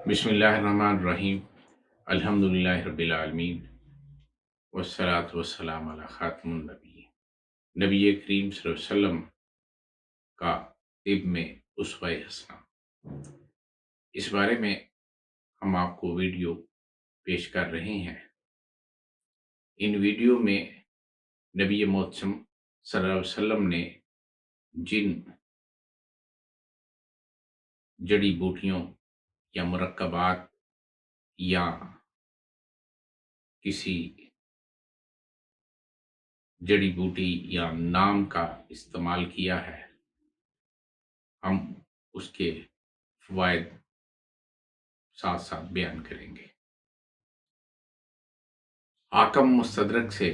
بسم اللہ الرحمن الرحیم۔ الحمدللہ رب العالمین، والصلاة والسلام علی خاتم النبی، نبی کریم صلی اللہ علیہ وسلم کا طب میں اسوہ حسنہ۔ اس بارے میں ہم آپ کو ویڈیو پیش کر رہے ہیں۔ ان ویڈیو میں نبی محتشم صلی اللہ علیہ وسلم نے جن جڑی بوٹیوں یا مرکبات یا کسی جڑی بوٹی یا نام کا استعمال کیا ہے، ہم اس کے فوائد ساتھ ساتھ بیان کریں گے۔ حاکم مستدرک سے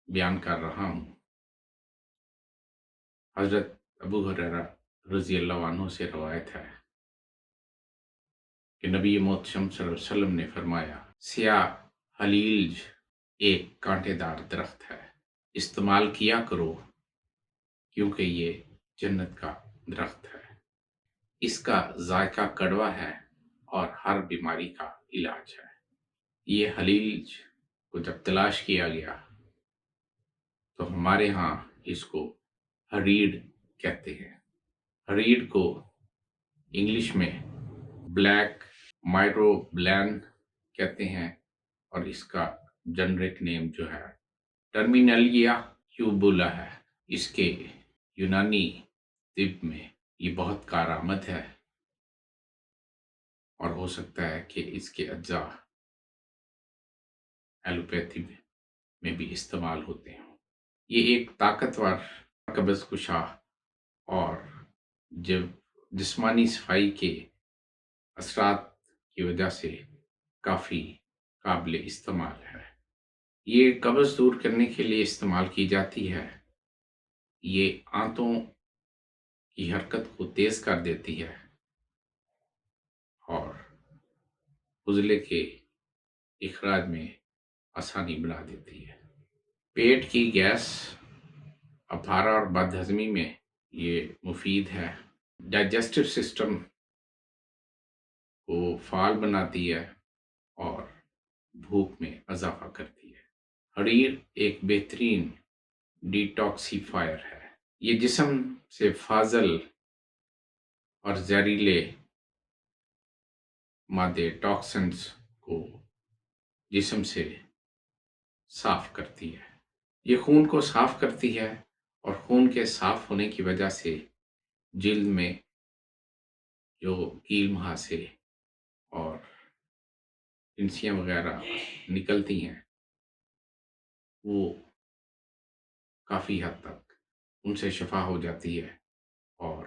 بیان کر رہا ہوں۔ حضرت ابو ہریرہ رضی اللہ عنہ سے روایت ہے کہ نبی محتشم صلی اللہ علیہ وسلم نے فرمایا، سیاہ حلیلج ایک کانٹے دار درخت ہے، استعمال کیا کرو کیونکہ یہ جنت کا درخت ہے۔ اس کا ذائقہ کڑوا ہے اور ہر بیماری کا علاج ہے۔ یہ حلیلج کو جب تلاش کیا گیا تو ہمارے ہاں اس کو ہریڈ کہتے ہیں۔ ہریڈ کو انگلش میں بلیک مائرو بلین کہتے ہیں، اور اس کا جنرک نیم جو ہے ٹرمینلیا کیوبولا ہے۔ اس کے یونانی طب میں یہ بہت کارآمد ہے، اور ہو سکتا ہے کہ اس کے اجزاء ایلوپیتھی میں بھی استعمال ہوتے ہیں۔ یہ ایک طاقتور قبض کشا اور جسمانی صفائی کے اثرات کی وجہ سے کافی قابل استعمال ہے۔ یہ قبض دور کرنے کے لیے استعمال کی جاتی ہے۔ یہ آنتوں کی حرکت کو تیز کر دیتی ہے اور عضلے کے اخراج میں آسانی بنا دیتی ہے۔ پیٹ کی گیس، اپارہ اور بد ہضمی میں یہ مفید ہے۔ ڈائجسٹو سسٹم کو فعال بناتی ہے اور بھوک میں اضافہ کرتی ہے۔ ہریر ایک بہترین ڈیٹاکسیفائر ہے۔ یہ جسم سے فاضل اور زہریلے مادے ٹاکسنز کو جسم سے صاف کرتی ہے۔ یہ خون کو صاف کرتی ہے اور خون کے صاف ہونے کی وجہ سے جلد میں جو کیل مہاسے اور پنسیاں وغیرہ نکلتی ہیں وہ کافی حد تک ان سے شفا ہو جاتی ہے اور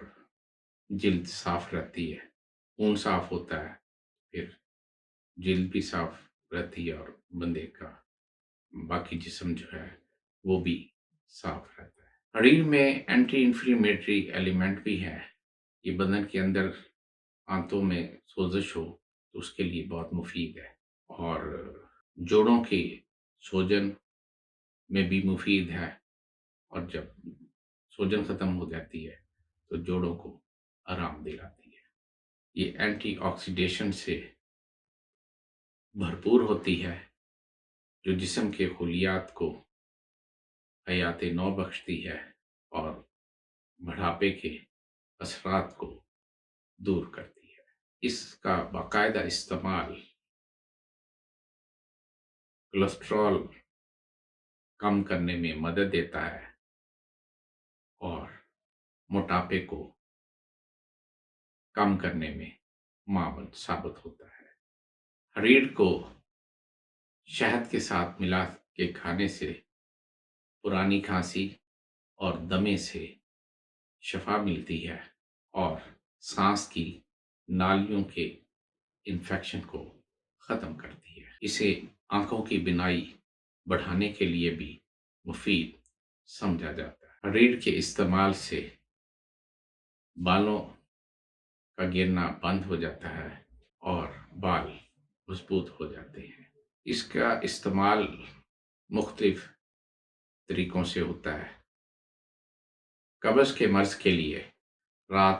جلد صاف رہتی ہے۔ خون صاف ہوتا ہے، پھر جلد بھی صاف رہتی ہے اور بندے کا باقی جسم جو ہے وہ بھی صاف رہتا ہے۔ ہریر میں اینٹی انفلیمیٹری ایلیمنٹ بھی ہے۔ یہ بدن کے اندر آنتوں میں سوزش ہو تو اس کے لیے بہت مفید ہے، اور جوڑوں کی سوجن میں بھی مفید ہے، اور جب سوجن ختم ہو جاتی ہے تو جوڑوں کو آرام دلاتی ہے۔ یہ اینٹی آکسیڈیشن سے بھرپور ہوتی ہے جو جسم کے خلیات کو حیات نو بخشتی ہے اور بڑھاپے کے اثرات کو دور کرتی ہے۔ اس کا باقاعدہ استعمال کولیسٹرول کم کرنے میں مدد دیتا ہے اور موٹاپے کو کم کرنے میں معاون ثابت ہوتا ہے۔ ہریر کو شہد کے ساتھ ملا کے کھانے سے پرانی کھانسی اور دمے سے شفا ملتی ہے اور سانس کی نالیوں کے انفیکشن کو ختم کرتی ہے۔ اسے آنکھوں کی بینائی بڑھانے کے لیے بھی مفید سمجھا جاتا ہے۔ ہریر کے استعمال سے بالوں کا گرنا بند ہو جاتا ہے اور بال مضبوط ہو جاتے ہیں۔ اس کا استعمال مختلف طریقوں سے ہوتا ہے۔ قبض کے مرض کے لیے رات